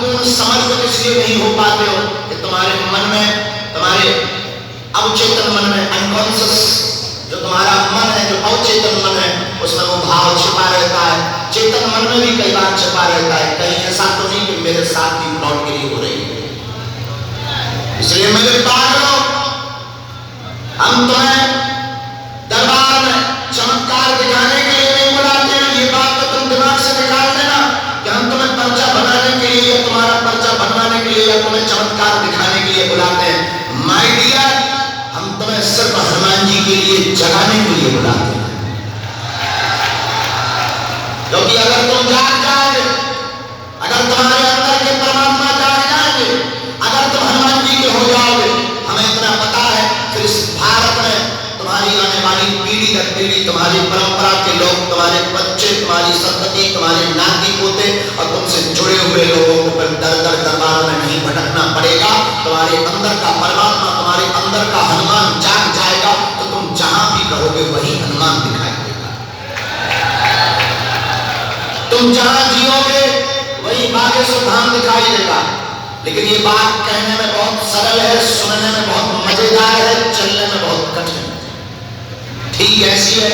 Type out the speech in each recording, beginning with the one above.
पूर्ण समर्पित इसलिए नहीं हो पाते हो कि तुम्हारे मन में, तुम्हारे अवचेतन मन में, अनकॉन्शियस जो तुम्हारा मन है, जो अवचेतन मन है, उसमें वो भाव छिपा रहता है। चेतन मन में भी कई बार छिपा रहता है। कहीं ऐसा तो नहीं कि मेरे साथ भी प्लॉट गिरी हो रही है। इसलिए मेरे पागलों, हम तुम्हें दरबार में चमत्कार दिखाने के लिए नहीं बुलाते हैं। ये बात तो तुम दिमाग से निकाल देना कि हम तुम्हें पर्चा बनाने के लिए या तुम्हारा पर्चा बनवाने के लिए या तुम्हें चमत्कार दिखाने के लिए बुलाते हैं। माय डियर, हम तुम्हें सिर्फ हनुमान जी के लिए जगाने के लिए बुलाते हैं। क्योंकि अगर तुम जाग जाओगे, अगर तुम्हारे अंदर के परमात्मा जाग जाएंगे, अगर तुम हनुमान जी के हो जाओगे, हमें इतना पता है फिर इस भारत में तुम्हारी आने वाली पीढ़ी दर पीढ़ी, तुम्हारी परंपरा के लोग, तुम्हारे बच्चे, तुम्हारी संतति, तुम्हारे नाती पोते और तुमसे जुड़े हुए लोगों को फिर दर दर दरबार में नहीं भटकना पड़ेगा। तुम्हारे अंदर का परमात्मा, तुम्हारे अंदर का हनुमान जाग जाएगा तो तुम जहां भी रहोगे वही हनुमान दिखाई देगा। तुम जहां जियोगे वही बागेश्वर धाम दिखाई देगा। लेकिन ये बात कहने में बहुत सरल है, सुनने में बहुत मजेदार है, चलने में बहुत कठिन है। ठीक ऐसी है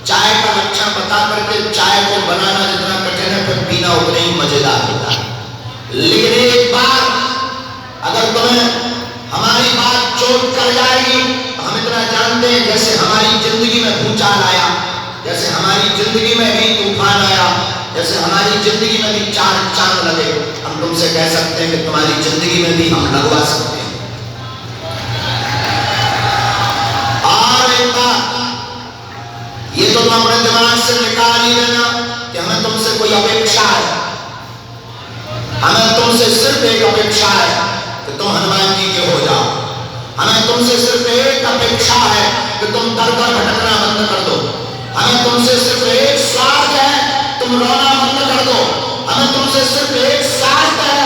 चाय का लक्षण बता करके चाय को बनाना जितना कठिन है, फिर पीना उतना ही मजेदार होता है। लेकिन एक बार अगर तुम्हें हमारी बात चोट कर जाएगी, हम इतना जानते हैं जैसे हमारी जिंदगी में भूचाल आया, जैसे हमारी जिंदगी में भी तूफान आया, जैसे हमारी जिंदगी में भी चार चांद लगे, हम तुमसे कह सकते हैं कि तुम्हारी जिंदगी में भी हम लगवा सकते हैं। और एक बात ये तो तुम अपने दिमाग से निकाल ही लेना कि हमें तुमसे कोई अपेक्षा है। हमें तुमसे सिर्फ एक अपेक्षा है कि तुम हनुमान जी के हो जाओ। हमें तुमसे सिर्फ एक अपेक्षा है कि तुम दर दर भटकना बंद कर दो। हमें तुमसे सिर्फ एक स्वार्थ है, तुम रोना बंद कर दो। हमें तुमसे सिर्फ एक स्वार्थ है,